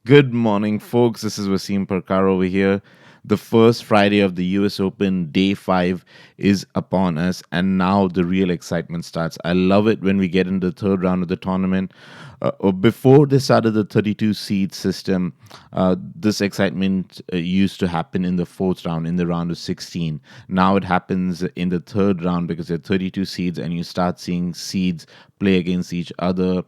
Good morning, folks. This is Wasim Parkar over here. The first Friday of the US Open, day five, is upon us, and now the real excitement starts. I love it when we get into the third round of the tournament. Before they started the 32 seed system, this excitement used to happen in the fourth round, in the round of 16. Now it happens in the third round because there are 32 seeds, and you start seeing seeds play against each other.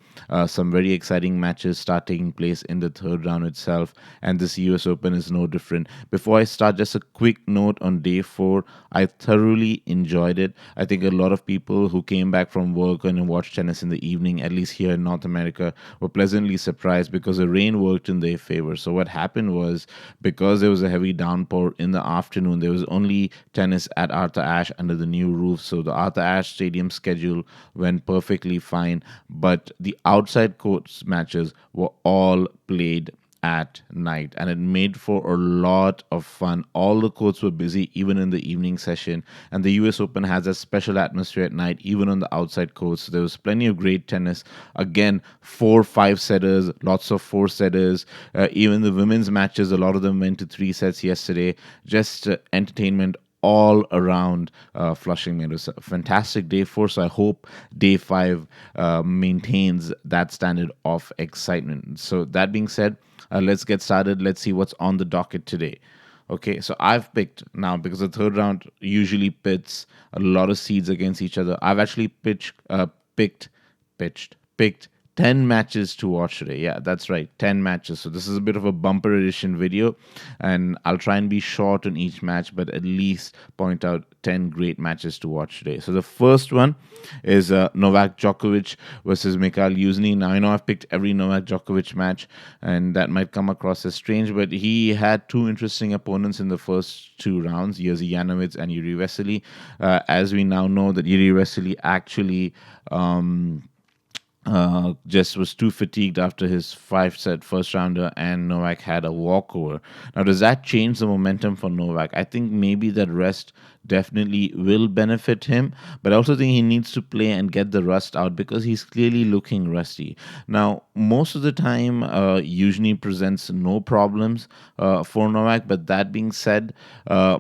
Some very exciting matches start taking place in the third round itself, and this US Open is no different. Before I start, just a quick note on day four. I thoroughly enjoyed it. I think a lot of people who came back from work and watched tennis in the evening, at least here in North America, were pleasantly surprised because the rain worked in their favor. So what happened was, because there was a heavy downpour in the afternoon, there was only tennis at Arthur Ashe under the new roof. So the Arthur Ashe Stadium schedule went perfectly fine, but the outside courts matches were all played at night, and it made for a lot of fun. All the courts were busy even in the evening session, and the US Open has a special atmosphere at night even on the outside courts. So there was plenty of great tennis. Again, 4 5 setters, lots of four setters. Even the women's matches, a lot of them went to 3 sets yesterday. Just entertainment all around Flushing. It was a fantastic day four, so I hope day five maintains that standard of excitement. So, that being said, let's get started. Let's see what's on the docket today. Okay, so I've picked now because the third round usually pits a lot of seeds against each other. I've actually picked 10 matches to watch today. Yeah, that's right, 10 matches. So this is a bit of a bumper edition video, and I'll try and be short on each match, but at least point out 10 great matches to watch today. So the first one is Novak Djokovic versus Mikhail Yuzny. Now, I know I've picked every Novak Djokovic match, and that might come across as strange, but he had two interesting opponents in the first two rounds, Jerzy Janowicz and Yuri Vesely. As we now know that Yuri Vesely actually just was too fatigued after his 5 set first rounder, and Novak had a walkover. Now, does that change the momentum for Novak? I think maybe that rest definitely will benefit him, but I also think he needs to play and get the rust out because he's clearly looking rusty. Now, most of the time, usually presents no problems for Novak, but that being said,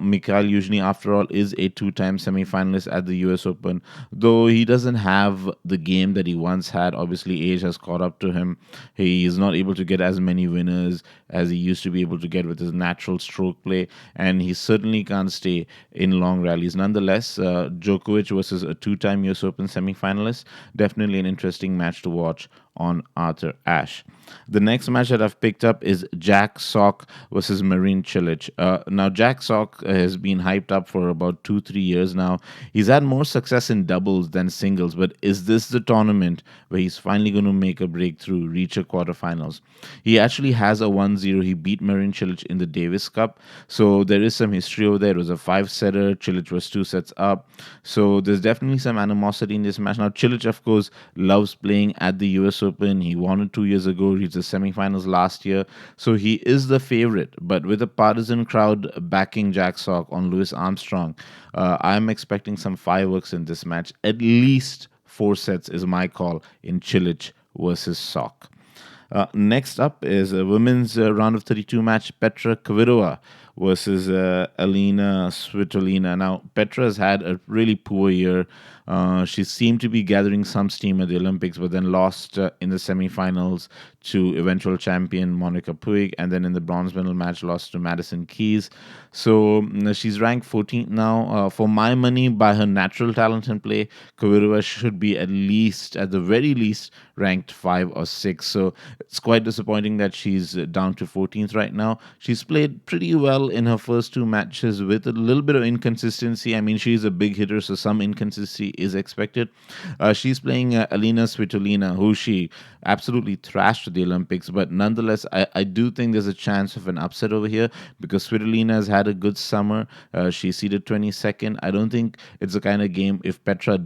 Mikhail usually, after all, is a two-time semi-finalist at the US Open, though he doesn't have the game that he once had. Obviously, age has caught up to him. He is not able to get as many winners as he used to be able to get with his natural stroke play, and he certainly can't stay in long rallies. Nonetheless, Djokovic versus a two-time US Open semi-finalist, definitely an interesting match to watch on Arthur Ashe. The next match that I've picked up is Jack Sock versus Marin Cilic. Now, Jack Sock has been hyped up for about 2 3 years now. He's had more success in doubles than singles, but is this the tournament where he's finally going to make a breakthrough, reach a quarterfinals? He actually has a 1-0. He beat Marin Cilic in the Davis Cup, so there is some history over there. It was a 5 setter. Cilic was 2 sets up, so there's definitely some animosity in this match. Now, Cilic, of course, loves playing at the US Open. He won it 2 years ago, reached the semifinals last year, so he is the favorite. But with a partisan crowd backing Jack Sock on Louis Armstrong, I'm expecting some fireworks in this match. At least 4 sets is my call in Cilic versus Sock. Next up is a women's round of 32 match, Petra Kvitova versus Alina Svitolina. Now, Petra has had a really poor year. She seemed to be gathering some steam at the Olympics, but then lost in the semifinals to eventual champion Monica Puig, and then in the bronze medal match lost to Madison Keys. So she's ranked 14th now. For my money, by her natural talent and play, Kvitova should be at least, at the very least, ranked 5 or 6. So it's quite disappointing that she's down to 14th right now. She's played pretty well in her first two matches with a little bit of inconsistency. I mean, she's a big hitter, so some inconsistency is expected. She's playing Alina Svitolina, who she absolutely thrashed at the Olympics, but nonetheless, I do think there's a chance of an upset over here because Svitolina has had a good summer. She seeded 22nd. I don't think it's the kind of game if Petra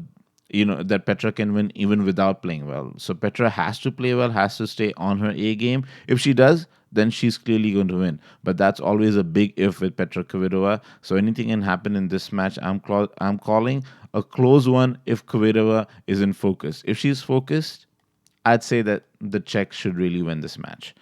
that Petra can win even without playing well. So Petra has to play well, has to stay on her A game. If she does, then she's clearly going to win. But that's always a big if with Petra Kvitova. So anything can happen in this match. I'm calling a close one if Kvitova is in focus. If she's focused, I'd say that the Czech should really win this match.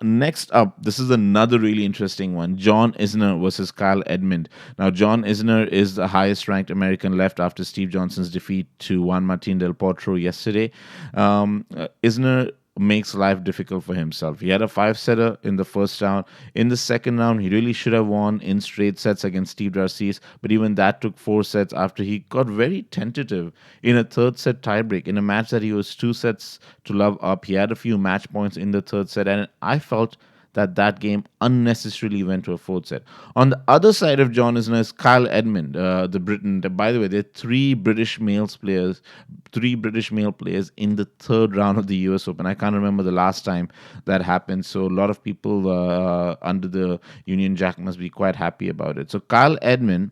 Next up, this is another really interesting one. John Isner versus Kyle Edmund. Now, John Isner is the highest ranked American left after Steve Johnson's defeat to Juan Martin Del Potro yesterday. Isner makes life difficult for himself. He had a five setter in the first round. In the second round, he really should have won in straight sets against Steve Darcis, but even that took four sets after he got very tentative in a third set tiebreak in a match that he was two sets to love up. He had a few match points in the third set, and I felt that game unnecessarily went to a fourth set. On the other side of John Isner is Kyle Edmund, the Briton. By the way, there are three British male players in the third round of the U.S. Open. I can't remember the last time that happened, so a lot of people under the Union Jack must be quite happy about it. So Kyle Edmund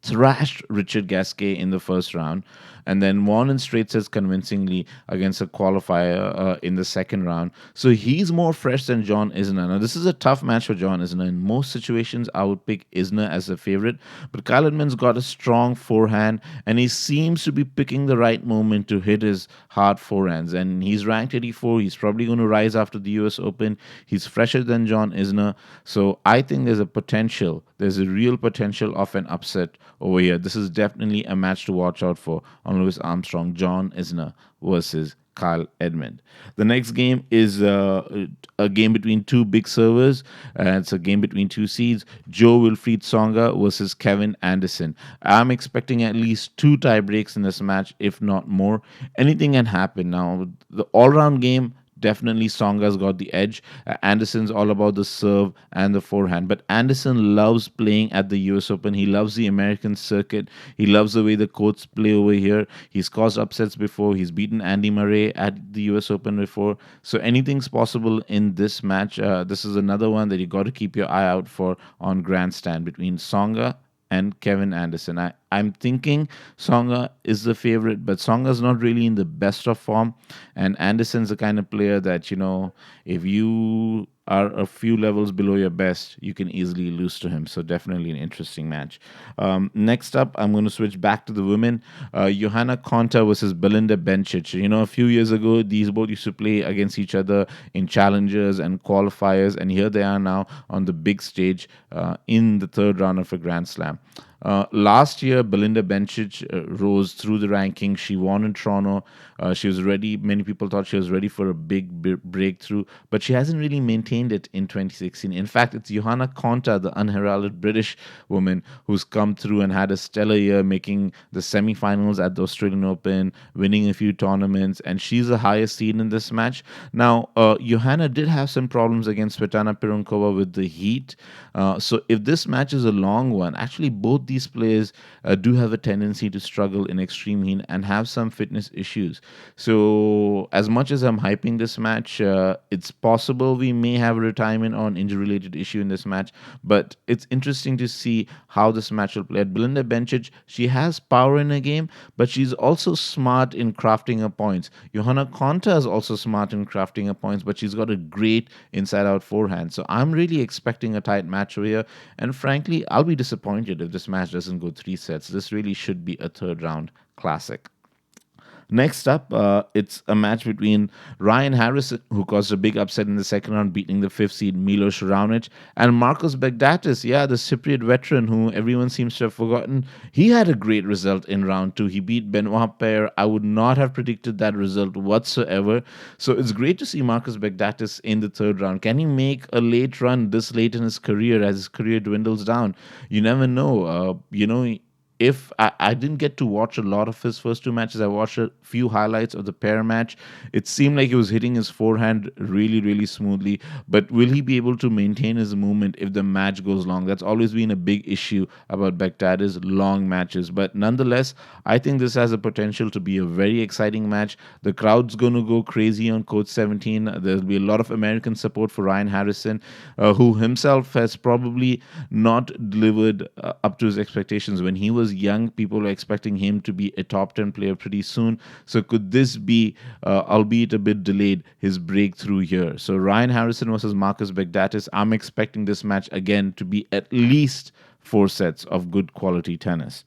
thrashed Richard Gasquet in the first round and then won in straight sets convincingly against a qualifier in the second round. So he's more fresh than John Isner. Now, this is a tough match for John Isner. In most situations, I would pick Isner as a favorite, but Kyle Edmund's got a strong forehand and he seems to be picking the right moment to hit his hard forehands. And he's ranked 84. He's probably going to rise after the US Open. He's fresher than John Isner. So I think there's a real potential of an upset over here. This is definitely a match to watch out for on Louis Armstrong, John Isner versus Kyle Edmund. The next game is a game between two big servers. It's a game between two seeds. Joe Wilfried Songa versus Kevin Anderson. I'm expecting at least two tie breaks in this match, if not more. Anything can happen. Now, the all-round game, definitely Songa's got the edge. Anderson's all about the serve and the forehand. But Anderson loves playing at the US Open. He loves the American circuit. He loves the way the courts play over here. He's caused upsets before. He's beaten Andy Murray at the US Open before. So anything's possible in this match. This is another one that you got to keep your eye out for on Grandstand between Songa and Kevin Anderson. I'm thinking Songa is the favorite, but Songa's not really in the best of form. And Anderson's the kind of player that, if you are a few levels below your best, you can easily lose to him. So definitely an interesting match. Next up, I'm going to switch back to the women. Johanna Konta versus Belinda Bencic. A few years ago, these both used to play against each other in challengers and qualifiers, and here they are now on the big stage in the third round of a Grand Slam. Last year, Belinda Bencic rose through the rankings. She won in Toronto. She was ready. Many people thought she was ready for a big breakthrough, but she hasn't really maintained it in 2016. In fact, it's Johanna Konta, the unheralded British woman, who's come through and had a stellar year, making the semifinals at the Australian Open, winning a few tournaments, and she's the highest seed in this match. Now, Johanna did have some problems against Svetlana Pironkova with the heat. So if this match is a long one, actually both these players do have a tendency to struggle in extreme heat and have some fitness issues. So as much as I'm hyping this match, it's possible we may have a retirement or an injury-related issue in this match, but it's interesting to see how this match will play. At Belinda Bencic, she has power in her game, but she's also smart in crafting her points. Johanna Konta is also smart in crafting her points, but she's got a great inside-out forehand. So I'm really expecting a tight match over here, and frankly, I'll be disappointed if this match doesn't go three sets. This really should be a third round classic. Next up, it's a match between Ryan Harrison, who caused a big upset in the second round, beating the fifth seed Milos Raonic, and Marcos Baghdatis, the Cypriot veteran who everyone seems to have forgotten. He had a great result in round two. He beat Benoit Paire. I would not have predicted that result whatsoever. So it's great to see Marcos Baghdatis in the third round. Can he make a late run this late in his career as his career dwindles down? You never know. If I didn't get to watch a lot of his first two matches, I watched a few highlights of the pair match. It seemed like he was hitting his forehand really, really smoothly. But will he be able to maintain his movement if the match goes long? That's always been a big issue about Baghdatis, long matches. But nonetheless, I think this has a potential to be a very exciting match. The crowd's going to go crazy on court 17. There'll be a lot of American support for Ryan Harrison, who himself has probably not delivered up to his expectations. When he was young, people were expecting him to be a top 10 player pretty soon. So could this be, albeit a bit delayed, his breakthrough here? So Ryan Harrison versus Marcus Baghdatis, I'm expecting this match again to be at least four sets of good quality tennis.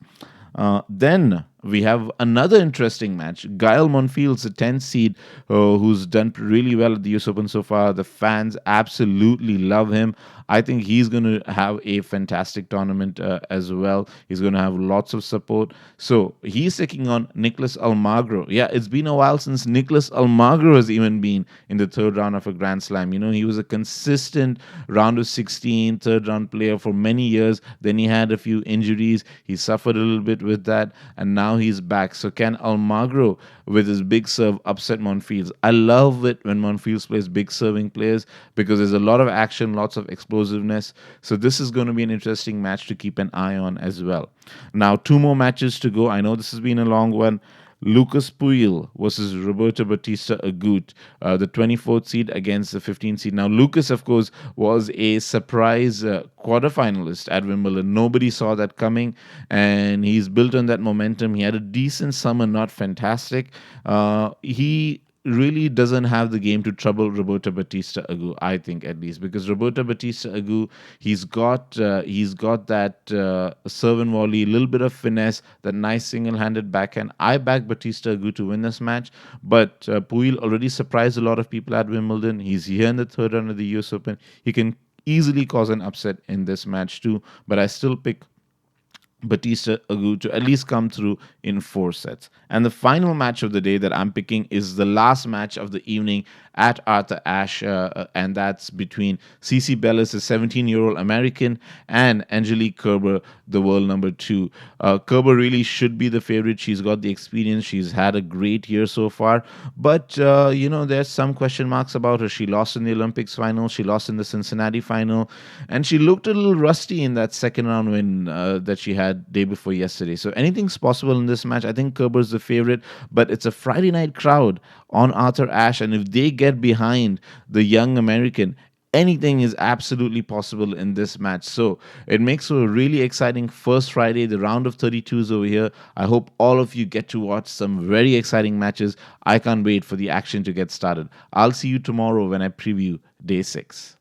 Then we have another interesting match. Gael Monfils, the 10th seed, who's done really well at the US Open so far. The fans absolutely love him. I think he's going to have a fantastic tournament as well. He's going to have lots of support. So he's taking on Nicholas Almagro. Yeah, it's been a while since Nicholas Almagro has even been in the third round of a Grand Slam. You know, he was a consistent round of 16, third round player for many years. Then he had a few injuries. He suffered a little bit with that, and now he's back. So can Almagro, with his big serve, upset Monfils? I love it when Monfils plays big serving players because there's a lot of action, lots of explosiveness. So this is going to be an interesting match to keep an eye on as well. Now, two more matches to go. I know this has been a long one. Lucas Puig versus Roberto Batista Agut, the 24th seed against the 15th seed. Now, Lucas, of course, was a surprise quarterfinalist at Wimbledon. Nobody saw that coming, and he's built on that momentum. He had a decent summer, not fantastic. He really doesn't have the game to trouble Roberto Batista Agut, I think, at least, because Roberto Batista Agut, he's got that serve and volley, a little bit of finesse, that nice single-handed backhand. I back Batista Agut to win this match, but Puig already surprised a lot of people at Wimbledon. He's here in the third round of the US Open. He can easily cause an upset in this match too, but I still pick Batista Agut to at least come through in 4 sets. And the final match of the day that I'm picking is the last match of the evening at Arthur Ashe, and that's between Cici Bellis, a 17-year-old American, and Angelique Kerber, the world number 2. Kerber really should be the favorite. She's got the experience. She's had a great year so far, but there's some question marks about her. She lost in the Olympics final. She lost in the Cincinnati final, and she looked a little rusty in that second round win that she had day before yesterday. So anything's possible in this match. I think Kerber's the favorite, but it's a Friday night crowd on Arthur Ashe, and if they get behind the young American, anything is absolutely possible in this match. So it makes for a really exciting first Friday. The round of 32s over here. I hope all of you get to watch some very exciting matches. I can't wait for the action to get started. I'll see you tomorrow when I preview day 6.